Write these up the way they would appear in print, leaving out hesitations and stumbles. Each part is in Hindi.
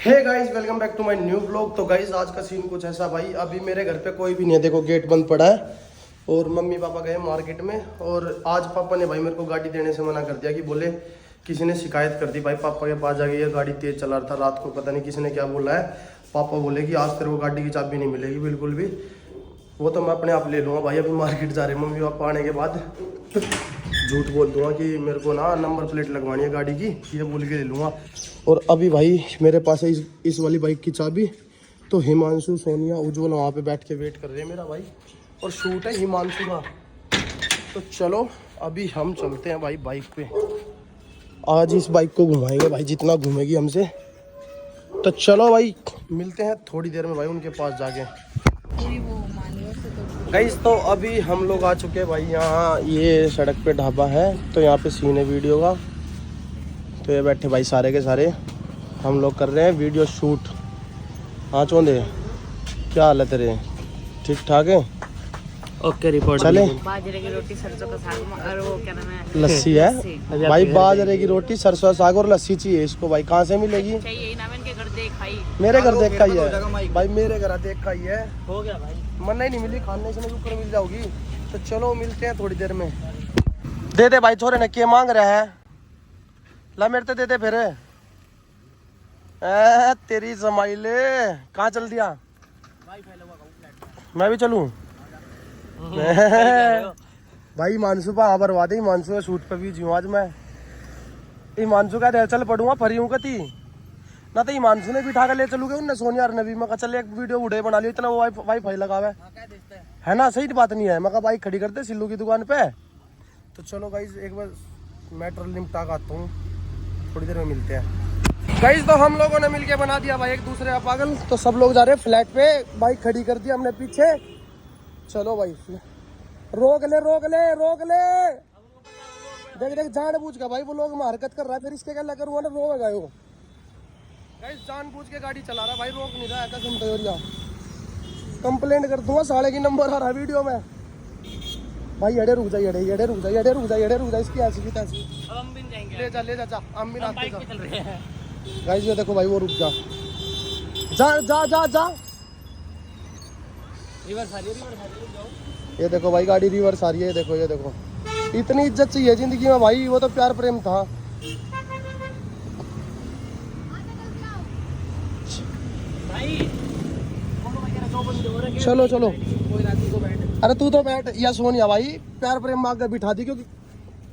Hey guys welcome back to my new blog. तो गाइस आज का सीन कुछ ऐसा भाई, अभी मेरे घर पे कोई भी नहीं है, देखो गेट बंद पड़ा है और मम्मी पापा गए मार्केट में। और आज पापा ने भाई मेरे को गाड़ी देने से मना कर दिया कि बोले किसी ने शिकायत कर दी भाई पापा के पास जाके, ये गाड़ी तेज चला रहा था रात को, पता नहीं किसी ने क्या बोला है। पापा बोले कि आज तेरे को गाड़ी की चाबी नहीं मिलेगी बिल्कुल भी, वो तो मैं अपने आप ले लूँगा भाई। अभी मार्केट जा रहे हैं मम्मी पापा आने के बाद, झूठ बोल दूंगा कि मेरे को ना नंबर प्लेट लगवानी है गाड़ी की, ये बोल के ले लूँगा। और अभी भाई मेरे पास है इस वाली बाइक की चाबी। तो हिमांशु, सोनिया, उज्जवल वहाँ पे बैठ के वेट कर रहे हैं मेरा भाई, और शूट है हिमांशु का। तो चलो अभी हम चलते हैं भाई बाइक पे, आज इस बाइक को घुमाएंगे भाई जितना घूमेगी हमसे। तो चलो भाई मिलते हैं थोड़ी देर में भाई उनके पास जाके। गाइस तो अभी हम लोग आ चुके हैं भाई यहाँ, ये सड़क पे ढाबा है, तो यहाँ पे सीन है वीडियो का। तो ये बैठे भाई सारे के सारे, हम लोग कर रहे हैं वीडियो शूट। हाँ चौंदे, क्या हाल है तेरे? ठीक ठाक है? ओके रिपोर्ट चले। बाजरे की रोटी सरसों का साग और वो क्या नाम है, लस्सी है भाई, बाजरे की रोटी सरसों साग और लस्सी चाहिए इसको भाई। कहाँ से मिलेगी? चाहिए ना, मैंने घर देख खाई, मेरे घर देख खाई है भाई, मेरे घर देख खाई है। हो गया भाई, मन नहीं मिली खाने से, ऊपर मिल जाओगी। तो चलो मिलते हैं थोड़ी देर में। दे दे भाई, छोरे ने क्या मांग रहा है, ला मेरे तो दे दे फिर। तेरी जमाइले कहाँ चल दिया? मैं भी चलूं? भाई मानसू पा बर्बाद है, मानसू शूट पे भी जीव आज मैं। ईमानसू का चल पड़ूंगा फरी हूँ कती ना, तो ईमानसू ने भी उठा कर ले चलूगे उनने सोनिया और नबी। मैं चल एक वीडियो उड़े बना लियो, इतना वो वाईफाई लगावे है ना, सही बात नहीं है। मैं बाइक खड़ी करते सिल्लू की दुकान पे। तो चलो गाइज एक बार मैटर निपटा के आता हूँ, थोड़ी देर में मिलते हैं। गाइज तो हम लोगों ने मिलके बना दिया भाई एक दूसरे का पागल। तो सब लोग जा रहे हैं फ्लैट पे, बाइक खड़ी कर दी हमने पीछे। चलो भाई रोक ले रोक ले रोक ले, देख देख जान बूझ का भाई वो लोग में हरकत कर रहा है, फिर इसके क्या लगा करूँगा ना, रोएगा वो। गाइस जान बूझ के गाड़ी चला रहा भाई, रोक नहीं रहा है, कसम तैयारिया कंप्लेंट कर दूंगा, साले की नंबर आ रहा है वीडियो में भाई। अड़े रुक जाइए, अड़े रुक जाइए, अड़े रुक जाइए, अड़े रुक जाइए, इसकी ऐसी की तैसी। अब हम भी जाएंगे, ले जा हम भी नाचते बाइक पे चल रहे हैं। गाइस ये देखो भाई, वो रुक जा जा जा जा जा, रिवर्स आ रही है, जाओ। ये देखो भाई गाड़ी रिवर्स आ रही है, ये देखो ये देखो। इतनी इज्जत चाहिए जिंदगी में भाई, वो तो प्यार प्रेम था। भाई चलो चलो, कोई रात को बैठ, अरे तू तो बैठ या सोनिया भाई, प्यार प्रेम मांग कर बिठा दी, क्योंकि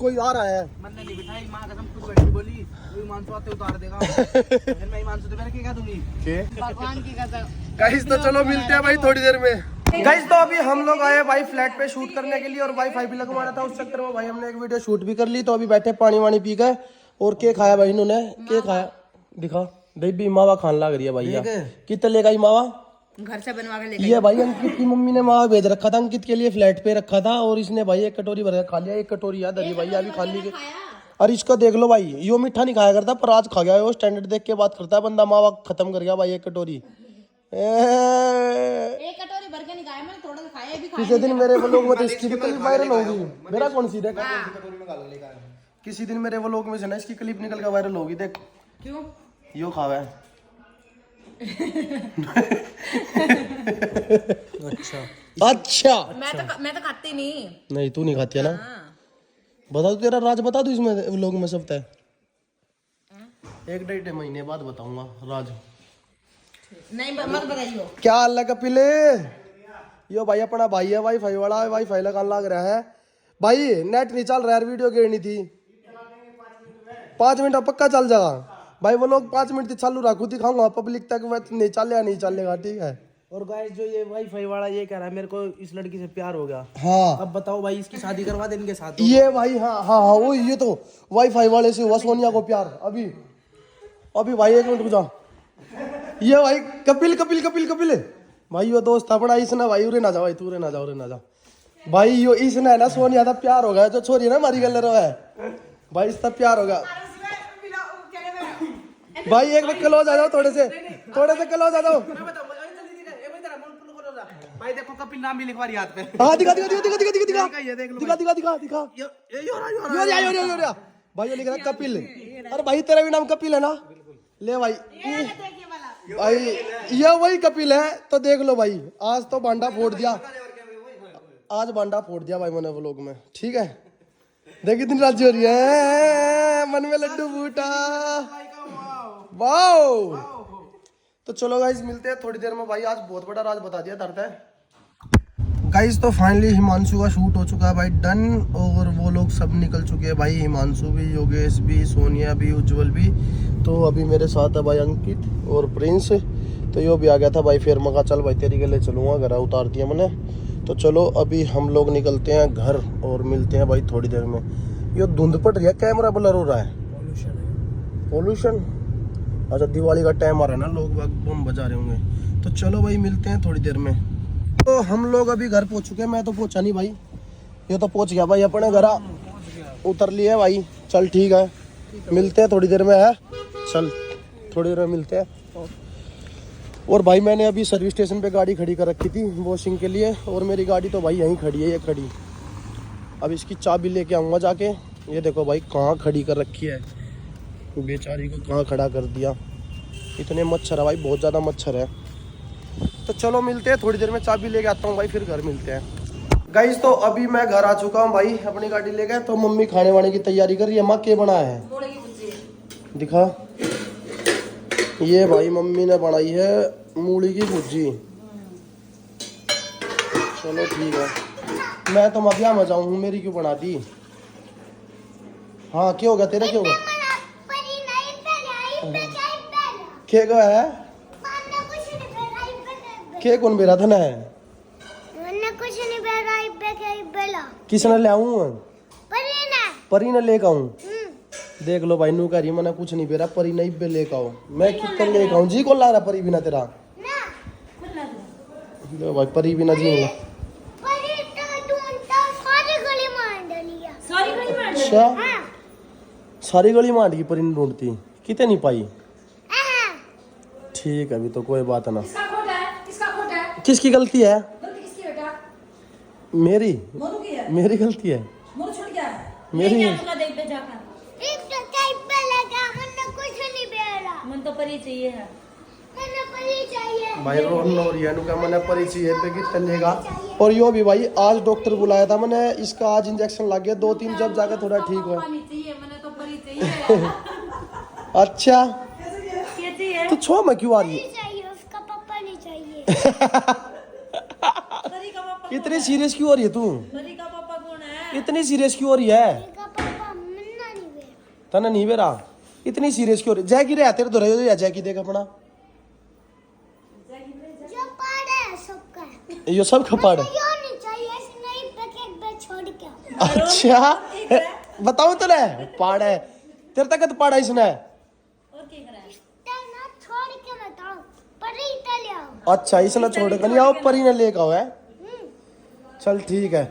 कोई आ रहा है। मन ने नहीं बिठाई, मां कसम खुद बैठी बोली कोई मानसू आते उतार देगा। फिर मैं मानसू तो मैंने क्या दूंगी भगवान की कसम। गाइस तो चलो मिलते हैं भाई थोड़ी देर में। गाइस तो अभी हम लोग आए भाई फ्लैट पे शूट करने के लिए, और वाईफाई भी लगवाना था, उस चक्कर में भाई हमने एक वीडियो शूट भी कर ली। तो अभी बैठे पानी वानी पी गए, और केक खाया भाई इन्होंने। केक खाया, दिखा दही भी मावा खान लग रही है भाई, कितने लेगा ये मावा? घर से बनवा के लेके ये भाई अंकित की मम्मी ने मावा भेज रखा था, अंकित के लिए फ्लैट पे रखा था, और इसने भाई एक कटोरी भर खा लिया। एक कटोरी याद दही भाई अभी खा ली। और इसको देख लो भाई, यो मीठा नहीं खाया करता, पर आज खा गया। वो स्टैंडर्ड देख के बात करता है बंदा, मावा खत्म कर गया भाई एक कटोरी। एक कटोरी भर के नहीं खाया मैंने, थोड़ा सा खाया भी खाया। किसी दिन मेरे व्लॉग में तो इसकी भी क्लिप वायरल होगी। मेरा कौन सी देख, किसी दिन मेरे व्लॉग में से ना इसकी क्लिप निकल कर वायरल होगी, देख। क्यों? यो खावा है। अच्छा मैं तो खाती नहीं। नहीं तू नहीं खाती है ना? बता दू तेरा राज, बता दू इसमें व्लॉग में सब तय। एक डेढ़ महीने बाद बताऊंगा राज। नहीं मत बताइयो। क्या हाल कपिले? यो भाई अपना भाई है वाईफाई वाला, वाईफाई लगाने लग रहा है भाई। नेट नहीं चल रहा है, वीडियो गिरनी थी। 5 मिनट पक्का चल जाएगा भाई, वो लोग 5 मिनट चालू रखू दिखाऊंगा पब्लिक तक, नहीं चलेगा नहीं चलेगा, ठीक है। और गाइस जो ये वाईफाई वाला ये कह रहा है मेरे को इस लड़की से प्यार हो गया। हाँ अब बताओ भाई, इसकी शादी करवा दे इनके साथ। ये भाई, हाँ हाँ हाँ वो ये तो वाईफाई वाले से हुआ सोनिया को प्यार। अभी अभी भाई 1 मिनट रुक जा। ये भाई कपिल कपिल कपिल कपिल भाई, यो दोस्त अपना इसने भाई, उरे ना जा भाई, तू रे ना जा, उरे ना जा भाई। यो इसने ना सोनिया था प्यार हो गया, जो छोरी ना हमारी गल रहा है भाई, इसका प्यार हो गया भाई। एक बार क्लोज आ जाओ, थोड़े से क्लोज आ जाओ। भाई देखो कपिल नाम भी लिखवा रही हाथ पे। हाँ दिखा दिखा दिखा दिखा दिखा दिखा ये देख लो दिखा दिखा दिखा दिखा ये हो रहा भाई, ये लिख रहा है कपिल। अरे भाई तेरा भी नाम कपिल है ना? ले भाई भाई ये वही कपिल है। तो देख लो भाई, आज तो बांडा फोड़ दिया, आज बांडा फोड़ दिया भाई मैंने व्लॉग में। ठीक है, देख कितनी राजी हो रही है, मन में लड्डू फूटा। वाओ। तो चलो गाइस मिलते हैं थोड़ी देर में भाई। आज बहुत बड़ा राज बता दिया दर्द है गाइस। तो फाइनली हिमांशु का शूट हो चुका है भाई डन, और वो लोग सब निकल चुके हैं भाई, हिमांशु भी, योगेश भी, सोनिया भी, उज्जवल भी। तो अभी मेरे साथ है भाई अंकित और प्रिंस। तो यो भी आ गया था भाई, फिर मैं कहा चल भाई तेरी गले चलूँगा, घर उतार दिया मैंने। तो चलो अभी हम लोग निकलते हैं घर और मिलते हैं भाई थोड़ी देर में। ये धुंध पड़ रही है, कैमरा ब्लर हो रहा है, पोल्यूशन। अच्छा दिवाली का टाइम आ रहा है ना, लोग बम बजा रहे होंगे। तो चलो भाई मिलते हैं थोड़ी देर में। तो हम लोग अभी घर पहुंच चुके हैं, मैं तो पहुंचा नहीं भाई, ये तो पहुंच गया भाई अपने घर, उतर लिया भाई। चल ठीक है, मिलते हैं थोड़ी देर में है, चल थोड़ी देर में मिलते हैं। और भाई मैंने अभी सर्विस स्टेशन पे गाड़ी खड़ी कर रखी थी वॉशिंग के लिए, और मेरी गाड़ी तो भाई यहीं खड़ी है, ये खड़ी। अब इसकी चाबी लेके आऊँगा जाके। ये देखो भाई कहाँ खड़ी कर रखी है, बेचारी को कहाँ खड़ा कर दिया। इतने मच्छर है भाई, बहुत ज़्यादा मच्छर है। तो चलो मिलते हैं थोड़ी देर में, चाबी लेके आता हूँ भाई, फिर घर मिलते हैं गाइस। तो अभी मैं घर आ चुका हूँ भाई, अपनी गाड़ी लेके। तो मम्मी खाने वाने की तैयारी कर रही है। माँ क्या बनाया है दिखा। ये भाई मम्मी ने बनाई है मूली की भुजी। चलो ठीक है, मैं तो मबिया में जाऊँ, मेरी क्यों बना दी। हाँ क्या हो गया तेरा, क्या हो गया, क्या गया है, क्या कौन बेरा था ना है, किसने ले आऊं, परी ने लेकर आऊं। देख लो भाई नू कह रही मैंने कुछ नहीं बेरा, परी नहीं बे लेकर आओ। मैं कितने लेकर आऊं, जी को ला रहा परी बिना तेरा। लो भाई परी बिना जी नहीं। अच्छा सारी गली मांड की परी ने ढूंढती, कितने नहीं पाई। ठीक है अभी तो कोई बात ना। किसकी गलती है, मेरी मेरी गलती है, मेरी। भाई रोन हो रही है नु, मैंने परिचय पे कि चलेगा। और यो भी भाई आज डॉक्टर बुलाया था मैंने, इसका आज इंजेक्शन लग गया 2-3, जब जाकर थोड़ा ठीक हो। अच्छा तो छो मैं क्यों आ रही है, इतनी सीरियस क्यों हो रही है तू, इतनी सीरियस क्यों हो रही है, तना नहीं बेरा इतनी सीरियस क्यों हो रही। जैकी रे तेरे तो रहे हो, जैकी देख अपना, ये सब खपाड़ है। अच्छा बताओ तो ना, पाड़ है तेरे तक पाड़ा इसने। अच्छा इसने छोड़ कर नहीं आओ, परी ने लेकर आओ है। चल ठीक है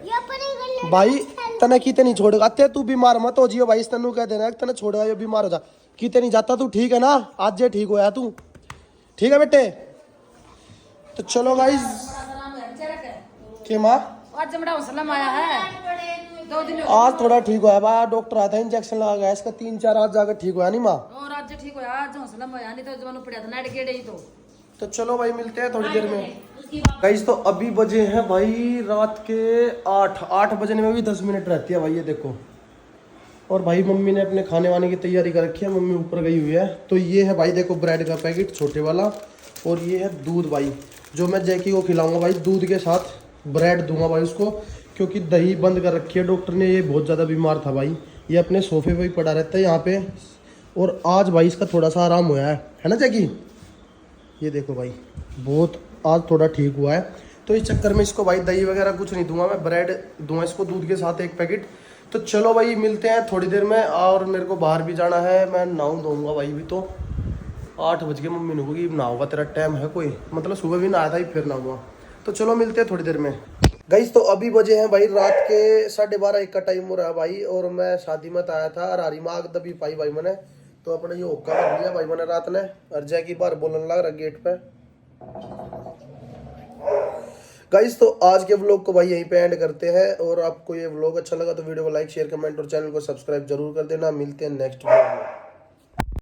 भाई, तना किते नहीं छोड़ेगा, ते तू बीमार मत हो जियो भाई, तेनू कह देना तना छोड़ेगा ये बीमार हो जा, किते नहीं जाता तू, ठीक है ना। आज जे ठीक होया तू, ठीक है बेटे। तो चलो गाइस के माँ आज थोड़ा ठीक होया बा, डॉक्टर आया था इंजेक्शन लगा गया इसका 3-4 आज जाकर ठीक होया नहीं माँ। तो चलो भाई मिलते हैं थोड़ी देर में गाइस। तो अभी बजे हैं भाई रात के 8 बजने में भी 10 मिनट रहती है भाई, ये देखो। और भाई मम्मी ने अपने खाने वाने की तैयारी कर रखी है, मम्मी ऊपर गई हुई है। तो ये है भाई देखो ब्रेड का पैकेट छोटे वाला, और ये है दूध भाई जो मैं जैकी को खिलाऊंगा भाई, दूध के साथ ब्रेड दूंगा भाई उसको, क्योंकि दही बंद कर रखी है डॉक्टर ने, ये बहुत ज़्यादा बीमार था भाई, ये अपने सोफे पे ही पड़ा रहता है यहाँ पे। और आज भाई इसका थोड़ा सा आराम हुआ है ना जैकी, ये देखो भाई बहुत आज थोड़ा ठीक हुआ है। तो इस चक्कर में इसको भाई दही वगैरह कुछ नहीं दूंगा मैं, ब्रेड दूंगा इसको दूध के साथ 1 पैकेट। तो चलो भाई मिलते हैं थोड़ी देर में, और मेरे को बाहर भी जाना है, मैं नहाऊँ धोऊंगा भाई। भी तो 8 बज गए, मम्मी ने कहा नहाऊंगा, तेरा टाइम है कोई, मतलब सुबह भी नहाया था फिर नहाऊंगा। तो चलो मिलते हैं थोड़ी देर में गाइस। तो अभी बजे हैं भाई रात के 12:30-1 का टाइम हो रहा है भाई, और मैं शादी में आया था, रारी माग दबी पाई भाई मैंने, तो अपने ये होक्का कर लिया भाई मैंने रात ने। और जैकी बार बोलने लग रहा गेट पे गाइस। तो आज के व्लॉग को भाई यहीं पे एंड करते हैं, और आपको ये व्लॉग अच्छा लगा तो वीडियो को लाइक शेयर कमेंट और चैनल को सब्सक्राइब जरूर कर देना। मिलते हैं नेक्स्ट व्लॉग में।